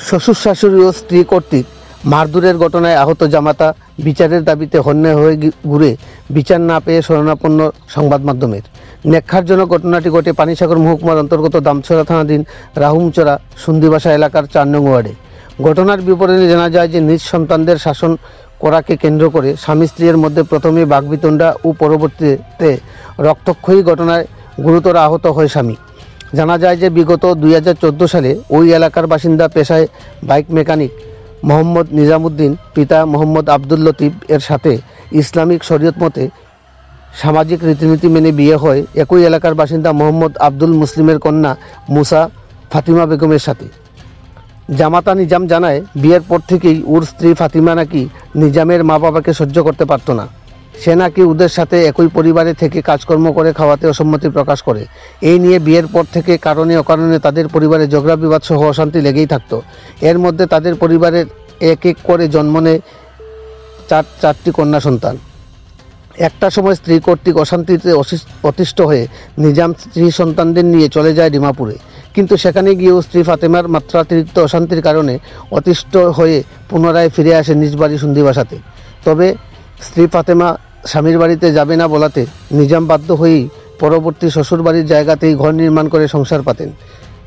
শ্বশুর শাশুড়ি ও স্ত্রী কর্তৃক মারধরের ঘটনায় আহত জামাতা বিচারের দাবিতে হন্যে হয়ে ঘুরে বিচার না পেয়ে শরণাপন্ন সংবাদ মাধ্যমের। ন্যাক্কারজনক ঘটনাটি ঘটে পানিসাগর মহকুমার অন্তর্গত দামছড়া থানাধীন রাহুমচড়া সুন্দিবাসা এলাকার ৪ নং ওয়ার্ডে। ঘটনার বিবরণে জানা যায় যে নিজ সন্তানদের শাসন করাকে কেন্দ্র করে স্বামী স্ত্রীর মধ্যে প্রথমে বাগবিতণ্ডা ও পরবর্তীতে রক্তক্ষয়ী ঘটনায় গুরুতর আহত হয় স্বামী। জানা যায় যে বিগত 2014 সালে ওই এলাকার বাসিন্দা পেশায় বাইক মেকানিক মোহাম্মদ নিজামুদ্দিন পিতা মোহাম্মদ আব্দুল লতিফ এর সাথে ইসলামিক শরীয়ত মতে সামাজিক রীতিনীতি মেনে বিয়ে হয় একই এলাকার বাসিন্দা মোহাম্মদ আব্দুল মুসলিমের কন্যা মুসা ফাতিমা বেগমের সাথে। জামাতা নিজাম জানায় বিয়ের পর থেকেই ওর স্ত্রী ফাতিমা নাকি নিজামের মা বাবাকে সহ্য করতে পারত না। সে নাকি ওদের সাথে একই পরিবারে থেকে কাজকর্ম করে খাওয়াতে অসম্মতি প্রকাশ করে। এই নিয়ে বিয়ের পর থেকে কারণে অকারণে তাদের পরিবারে ঝগড়া বিবাদ সহ অশান্তি লেগেই থাকতো। এর মধ্যে তাদের পরিবারের এক এক করে জন্ম নেয় চারটি কন্যা সন্তান। একটা সময় স্ত্রী কর্তৃক অশান্তিতে অতিষ্ঠ হয়ে নিজাম স্ত্রী সন্তানদের নিয়ে চলে যায় ডিমাপুরে, কিন্তু সেখানে গিয়েও স্ত্রী ফাতেমার মাত্রাতিরিক্ত অশান্তির কারণে অতিষ্ঠ হয়ে পুনরায় ফিরে আসে নিজ বাড়ি সুন্দিবাসাতে। তবে স্ত্রী ফাতেমা স্বামীর বাড়িতে যাবে না বলাতে নিজাম বাধ্য হয়েই পরবর্তী শ্বশুর বাড়ির জায়গাতেই ঘর নির্মাণ করে সংসার পাতেন।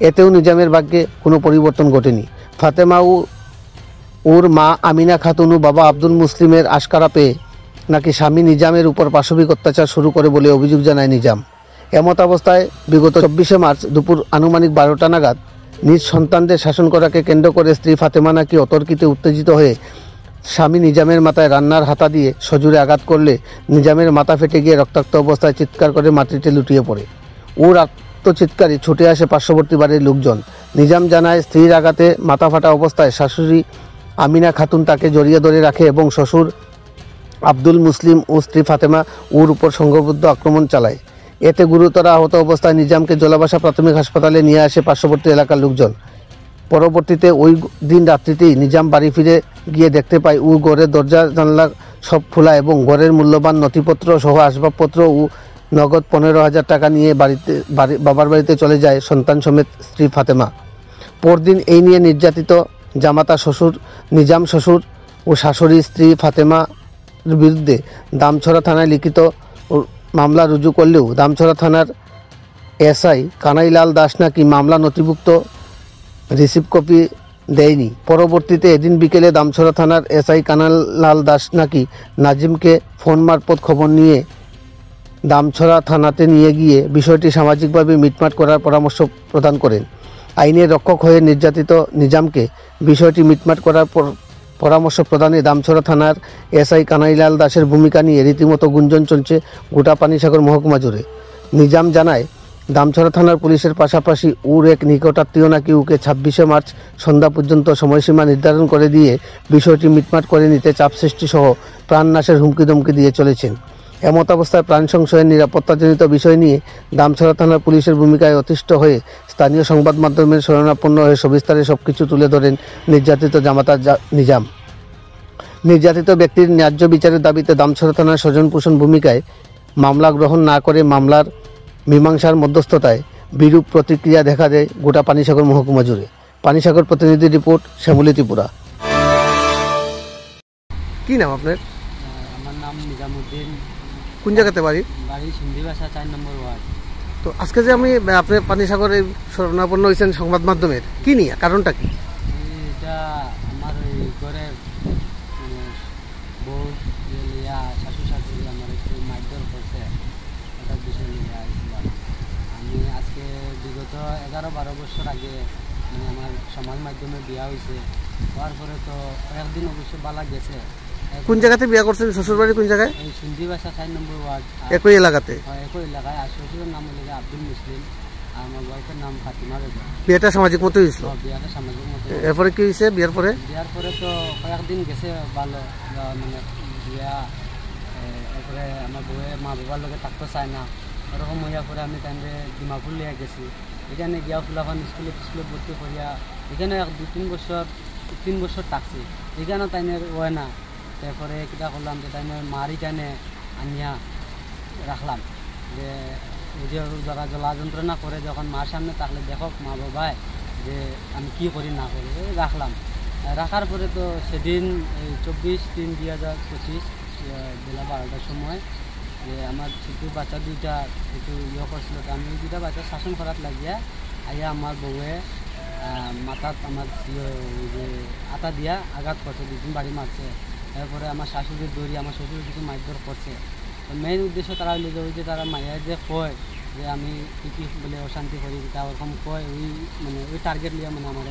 এতেও নিজামের ভাগ্যে কোনো পরিবর্তন ঘটেনি। ফাতেমা ও ওর মা আমিনা খাতুন ও বাবা আব্দুল মুসলিমের আশকারা পেয়ে নাকি স্বামী নিজামের উপর পাশবিক অত্যাচার শুরু করে বলে অভিযোগ জানায় নিজাম। এমত অবস্থায় বিগত 24শে মার্চ দুপুর আনুমানিক 12টা নাগাদ নিজ সন্তানদের শাসন করাকে কেন্দ্র করে স্ত্রী ফাতেমা নাকি অতর্কিতে উত্তেজিত হয়ে স্বামী নিজামের মাথায় রান্নার হাতা দিয়ে সজোরে আঘাত করলে নিজামের মাথা ফেটে গিয়ে রক্তাক্ত অবস্থায় চিৎকার করে মাটিতে লুটিয়ে পড়ে। ওর আত্মচিৎকারে ছুটে আসে পার্শ্ববর্তী বাড়ির লোকজন। নিজাম জানায় স্ত্রীর আঘাতে মাথা ফাটা অবস্থায় শাশুড়ি আমিনা খাতুন তাকে জড়িয়ে ধরে রাখে এবং শ্বশুর আব্দুল মুসলিম ও স্ত্রী ফাতেমা ওর উপর সংঘবদ্ধ আক্রমণ চালায়। এতে গুরুতর আহত অবস্থায় নিজামকে জলাবাসা প্রাথমিক হাসপাতালে নিয়ে আসে পার্শ্ববর্তী এলাকার লোকজন। পরবর্তীতে ওই দিন রাত্রিতেই নিজাম বাড়ি ফিরে গিয়ে দেখতে পায় ও ঘরের দরজা জানলা সব খোলা এবং ঘরের মূল্যবান নথিপত্র সহ আসবাবপত্র ও নগদ 15,000 টাকা নিয়ে বাবার বাড়িতে চলে যায় সন্তান সমেত স্ত্রী ফাতেমা। পরদিন এই নিয়ে নির্যাতিত জামাতা শ্বশুর নিজাম শ্বশুর ও শাশুড়ি স্ত্রী ফাতেমার বিরুদ্ধে দামছড়া থানায় লিখিত মামলা রুজু করলেও দামছড়া থানার এসআই কানাইলাল দাস নাকি মামলা নথিভুক্ত রিসিভ কপি দেয়নি। পরবর্তীতে এদিন বিকেলে দামছড়া থানার এসআই কানাইলাল দাস নাকি নাজিমকে ফোন মারফত খবর নিয়ে দামছড়া থানাতে নিয়ে গিয়ে বিষয়টি সামাজিকভাবে মিটমাট করার পরামর্শ প্রদান করেন। আইনের রক্ষক হয়ে নির্যাতিত নিজামকে বিষয়টি মিটমাট করার পরামর্শ প্রদানে দামছড়া থানার এসআই কানাইলাল দাসের ভূমিকা নিয়ে রীতিমতো গুঞ্জন চলছে গোটা পানিসাগর মহকুমা জুড়ে। নিজাম জানায় দামছড়া থানার পুলিশের পাশাপাশি ওর এক নিকটাত্মীয় নাকি ওকে 26শে মার্চ সন্ধ্যা পর্যন্ত সময়সীমা নির্ধারণ করে দিয়ে বিষয়টি মিটমাট করে নিতে চাপ সৃষ্টি সহ প্রাণনাশের হুমকি দিয়ে চলেছেন। এমত অবস্থায় প্রাণ সংশয়ের নিরাপত্তাজনিত বিষয় নিয়ে দামছড়া থানার পুলিশের ভূমিকায় অতিষ্ঠ হয়ে স্থানীয় সংবাদ মাধ্যমের শরণাপন্ন হয়ে সবিস্তারে সবকিছু তুলে ধরেন নির্যাতিত জামাতা নিজাম। নির্যাতিত ব্যক্তির ন্যায্য বিচারের দাবিতে দামছড়া থানার স্বজনপোষণ ভূমিকায় মামলা গ্রহণ না করে মামলার মীমাংসার মধ্যস্থতায় বিরূপ প্রতিক্রিয়া দেখা দেয় গোটা পানিসাগর মহকুমা জুড়ে। পানিসাগর প্রতিনিধি রিপোর্ট, শ্যামলী ত্রিপুরা। কি নাম আপনার? আমার নাম নিজামুদ্দিন। কোন জায়গাতে বাড়ি? বাড়ি সুন্দিবাসা 4 নম্বর ওয়ার্ড। তো আজকে যে আমি আপনার পানিসাগরে শরণাপন্ন হয়েছেন সংবাদ মাধ্যমের, কি নিয়ে, কারণটা কি? এটা আমার ওই ঘরের বউ শাশু শাশুড়ি আমার একটু মারধর করছে, এটার বিষয় নিয়ে আসছিলাম। আমি আজকে বিগত 11-12 বছর আগে আমার সমাজ মাধ্যমে বিয়া হয়েছে। হওয়ার পরে তো একদিন অবশ্য বালা গেছে। কোন জায়গাতে বিয়া করছেন? শ্বশুরবাড়ি কোন জায়গায়? এই সুন্দিবাসা 4 নম্বর ওয়ার্ড। একই এলাকাতে? একই এলাকায়। আর শ্বশুরের নাম হলো আব্দুল মুসলিম আর আমার ওয়াইফের নাম ফাতিমা বেগম। বিয়েটা সামাজিক মতো হয়েছিল? বিয়াটা সামাজিক মতো। এরপরে কি হয়েছে? বিয়ার পরে তো কয়েকদিন গেছে ভালো, মানে বিয়া। এরপরে আমার বউয়ে মা বাবার লোকে থাকতে চায় না, এরকম হইয়া পরে আমি তাইলে ডিমাপুর লিয়া গেছি। এখানে গিয়া ফুলাফান স্কুলে ভর্তি করিয়া এখানে 2-3 বছর থাকছি। এখানেও তাইনের হয় না। তারপরে কিটা করলাম যে তাইনের মার এখানে আনিয়া রাখলাম, যে যারা জ্বলা যন্ত্রণা করে যখন মার সামনে থাকলে দেখক মা বাবায় যে যে আমি কী করি না করি রাখলাম। রাখার পরে তো সেদিন 24/3/2025 বেলা 12টার সময় যে আমার ছোটো বাচ্চা দুইটা একটু করছিল, তো আমি দুইটা বাচ্চা শাসন করার লাগিয়া আইয়া আমার বউয়ে মাথাত আমার যে আটা দিয়া আঘাত করছে, 2-3 বাড়ি মারছে। তারপরে আমার শাশুড়ির দড়ি আমার শ্বশুর কিছু মারধর করছে। তো মেইন উদ্দেশ্য তারা হইলে যে ওই যে তারা মাইয়া যে কয় যে আমি কী বলে অশান্তি করি, তা ওরকম কয় ওই মানে ওই টার্গেট লিয়া মানে আমার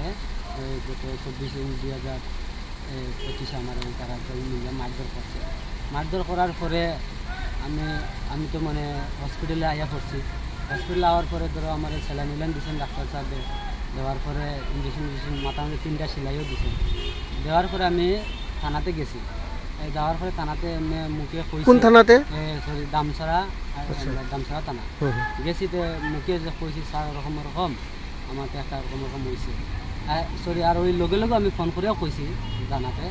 গত 24/3/2025 আমার তারা মিলিয়ে মারধর করছে। মারধর করার পরে আমি তো মানে হসপিটালে আইয়া পড়ছি। হসপিটালে আওয়ার পরে ধরো আমার স্যালাইন দিয়েছেন ডাক্তার সাহেব, দেওয়ার পরে ইঞ্জেকশন মাথা মধ্যে 3টা সেলাইও দিয়েছেন। দেওয়ার পরে আমি থানাতে গেছি। যাওয়ার পরে থানাতে মুখে কোন থানাতে? সরি দামছড়া থানা গেছি। তো মুখে যে কইছি স্যার ওরকম আমাকে একটা রকম হয়েছে সরি। আর ওই লগে লগে আমি ফোন করেও কইছি থানাতে।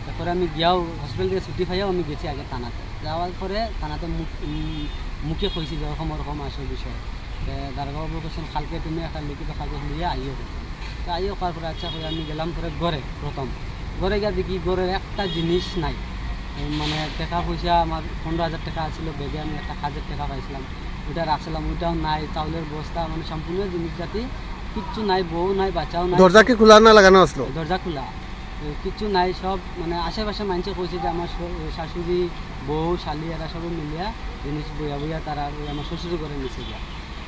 তারপরে আমি গিয়াও হসপিটাল থেকে ছুটি পাইয়াও আমি গেছি আগে থানাতে। যাওয়ার পরে থানাতে মুখে কইছি যে ওরকম আসল বিষয়। দারোগাবাবু কোশ্চেন কালকে তুমি একটা লিখিত কাগজ নিয়ে আইও। তো আইও করার পরে আচ্ছা করে আমি গেলাম পরে প্রথম ঘরে গিয়ে দেখি ঘরের একটা জিনিস নাই। মানে টাকা পয়সা আমার 15,000 টাকা আছিল ব্যাগে, আমি একটা কাজের টাকা পাইছিলাম, ওইটা রাখছিলাম, ওইটাও নাই। চাউলের বস্তা মানে সম্পূর্ণ জিনিস জাতি কিচ্ছু নাই, বউ নাই, বাচ্চাও নাই। দরজা কি খোলা না লাগানো আসলো? দরজা খোলা, কিচ্ছু নাই। সব মানে আশেপাশে মানুষে কইছে যে আমার শাশুড়ি বউ শালি এরা সব মিলিয়া জিনিস বইয়া তারা আমার শ্বশুরি করে নিচে গিয়া।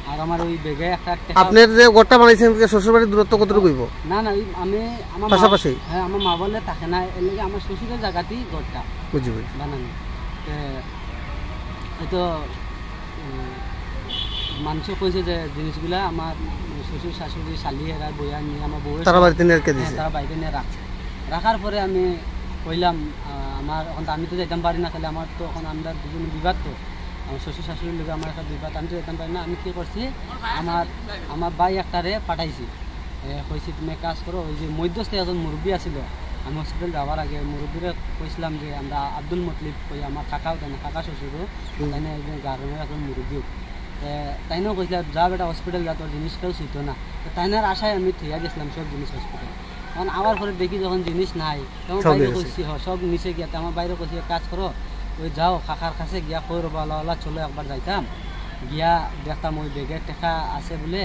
আর আমার ওই ব্যাগে একটা আপনার যে ঘরটা বানাইছেন শ্বশুর বাড়ির দূরত্ব কতটুকু হইব? না আমি আমার পাশাপাশি হ্যাঁ আমার মা বলে থাকে না, এর লাগে আমার শ্বশুরের জায়গাতেই ঘরটা বানানো। তো মানুষ কইছে যে জিনিসগুলা আমার শ্বশুর শাশুড়ি শালি এরা বইয়া নিয়ে আমার বউ তারা বাড়িতে নিয়ে তারা বাড়িতে নিয়ে রাখছে। রাখার পরে আমি কইলাম আমার এখন আমি তো যেতাম পারি না, খালি আমার তো এখন আমরা দুজন বিবাদ, তো আমার শ্বশুর শাশুড়ির লোক আমার একটা বিবাদ, আমি তো যেতাম পারি না। আমি কী করছি আমার ভাই একটারে পাঠাইছি, কইছি তুমি কাজ করো। ওই যে মধ্যস্থে একজন মুরব্বী আছিল, আমি হসপিটাল যাওয়ার আগে মুরব্বীরে কইছিলাম যে আমরা আব্দুল মতলিব কই আমার কাকাও তাই না, কাকা শ্বশুরও তাই না, একজন গার্মেন্টের একজন মুরব্বীও। তাইনাও কইছিলাম যা বেটা হসপিটাল যা, তোর জিনিস কেউ ছুঁতো না। তাইনার আশায় আমি থইয়া গেছিলাম সব জিনিস হসপিটাল। কারণ আবার পরে দেখি যখন জিনিস নাই তখন বাইরে কইছি সব নিচে গিয়া। আমার বাইরে কইছি কাজ করো, ওই যাও কাকার কাছে গিয়া কই রবালা চলো একবার যাইতাম, গিয়া দেখতাম ওই ব্যাগের টাকা আছে বলে,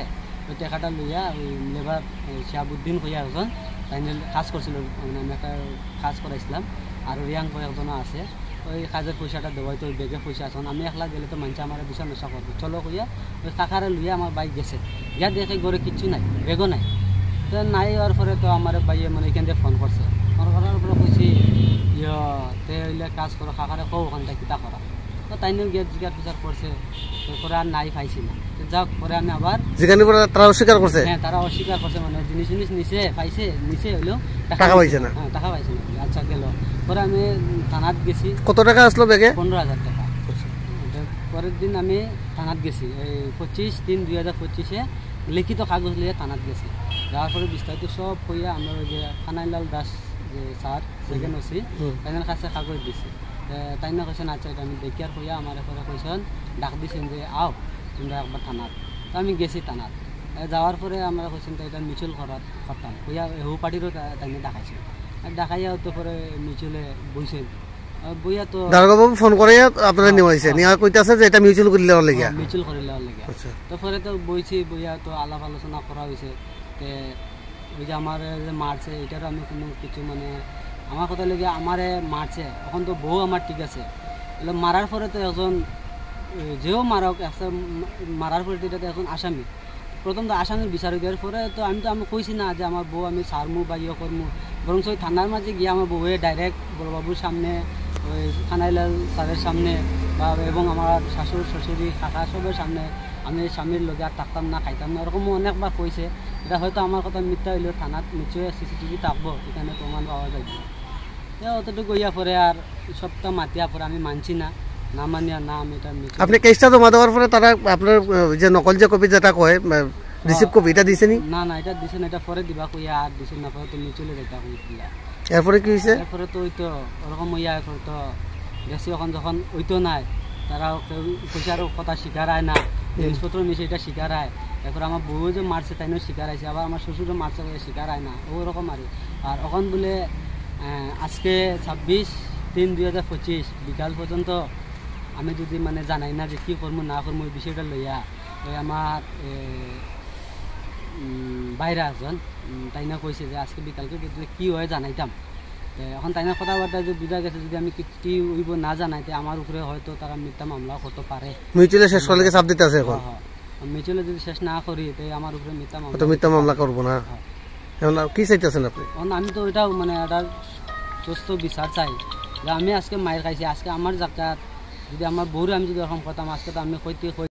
ওই টাকাটা লইয়া ওই লেবার শিয়াবুদ্দিন কইয়া একজন তাই কাজ করছিল, মানে আমি একটা কাজ করাইছিলাম। আর রিয়াং করে একজনও আছে, ওই কাজের পয়সাটা দেওয়াই তো ওই ব্যাগে পয়সা আছে। আমি একলা গেলে তো মানুষ আমার বিশাল নেশা করবো, চলো কইয়া ওই কাকারে লইয়া আমার বাইক গেছে। গিয়া দেখে ঘরে কিচ্ছু নাই, ব্যাগও নাই। তো নাই হওয়ার পরে তো আমার বাইয়ে মানে এখান থেকে ফোন করছে, ফোন করার পরে কইছি তে হইলে কাজ করো, কাকারে কও ওখান থেকে কিতা করা। তো তাই নিয়ে গিয়ে জিজ্ঞার বিচার করছে, তারপরে আর নাই পাইছি না। যাক পরে আমি আবার যেখানে তারা অস্বীকার করছে, হ্যাঁ তারা অস্বীকার করছে, মানে জিনিস নিচে পাইছে, নিচে হইলেও টাকা পাইছে না। হ্যাঁ টাকা পাইছে না। আচ্ছা গেল পরে আমি থানাত গেছি। কত টাকা আসলো ব্যাগে? 15,000 টাকা। পরের দিন আমি থানাত গেছি, এই 25/3/2025 লিখিত কাগজ লিয়ে থানাত গেছি। যাওয়ার পরে বিস্তারিত সব কইয়া আমরা ওই যে কানাইলাল দাস যে স্যার সেকেন্ড ওসি তাইনার কাছে কাগজ দিছি। তাই না কইছেন আচ্ছা এটা আমি দেখি আর কইয়া আমার এরপরে কইছেন ডাক দিছেন যে আও তোমরা একবার থানাত। তো আমি গেছি থানাত। যাওয়ার পরে আমরা কইছেন তো এটা মিছিল করতাম কইয়া হু পার্টিরও তাই দেখাইছে। দেখাইয়া তো পরে মিছিলে বইছেন, বইয়া তো দারোগাবাবু ফোন করে আপনারা নিয়ে নিয়ে কইতাছে যে এটা মিউচুয়াল করে লেওয়ার লাগিয়া, মিছিল করে লেওয়ার লাগিয়া। তারপরে তো বইছি, বইয়া তো আলাপ আলোচনা করা হয়েছে। তে ওই যে আমার যে মারছে এটারও আমি কোনো কিছু মানে আমার কথা লেগে আমারে মারছে, এখন তো বউ আমার ঠিক আছে, এগুলো মারার পরে তো একজন যেও মারক একটা মারার পরে এটা তো এখন আসামি, প্রথম তো আসামির বিচার দেওয়ার পরে তো আমি কইছি না যে আমার বউ আমি সারমু বা ইয়ে করমু, বরং ওই থানার মাঝে গিয়ে আমার বউয়ে ডাইরেক্ট বড়বাবুর সামনে, ওই কানাইলাল স্যারের সামনে বা এবং আমার শাশুড় শ্বশুরি কাকা সবের সামনে আমি স্বামীর লগে আর থাকতাম না খাইতাম না এরকম অনেকবার কইছে। এটা হয়তো আমার কথা মিথ্যা হইলেও থানাত নিশ্চয়ই সিসিটিভি থাকবো, এখানে প্রমাণ পাওয়া যাবে। অতটুকু ইয়া পরে আর সবটা মাতিয়া পরে আমি মানছি না, না মানিয়া না আমি এটা। আপনি কেসটা জমা দেওয়ার পরে তারা আপনার যে নকল যে কপি যেটা কয় রিসিভ কপি এটা দিছে নি? না এটা দিছে না, এটা পরে দিবা কইয়া আর দিছে না, পরে তুমি চলে যাইতা কইছিলা। এরপরে কি হইছে? এরপরে তো ওই তো ওরকম ইয়া এরপর তো বেশি এখন যখন ওইতো নাই তারা পয়সার কথা শিকারায় না, জিনিসপত্র নিচে এটা শিকারায়, এরপর আমার বউ যে মারছে তাইও শিকার আইছে, আবার আমার শ্বশুরও মারছে শিকার আয় না ওরকম আর এখন বলে আজকে 26/3/2025 বিকাল পর্যন্ত আমি যদি মানে জানাই না যে কী করবো না করবো ওই বিষয়টা লইয়া ওই আমার বাইরে একজন তাই না কইছে যে আজকে বিকালকে যদি কী হয় জানাইতাম। এখন তাই না কথাবার্তা যে বুঝা গেছে যদি আমি কি হইব না জানাইতে আমার উপরে হয়তো তারা মিথ্যা মামলা করতে পারে। মিউচুয়ালি শেষ করলে চাপ দিতে আছে এখন, মিউচুয়ালি যদি শেষ না করি তাই আমার উপরে মিথ্যা মামলা করবো না। এখন কি চাইতেছেন আপনি? আমি তো ওইটাও মানে একটা সুস্থ বিচার চাই যে আমি আজকে মায়ের খাইছি, আজকে আমার জায়গাত যদি আমার বউরে আমি যদি এরকম করতাম আজকে তো আমি কইতে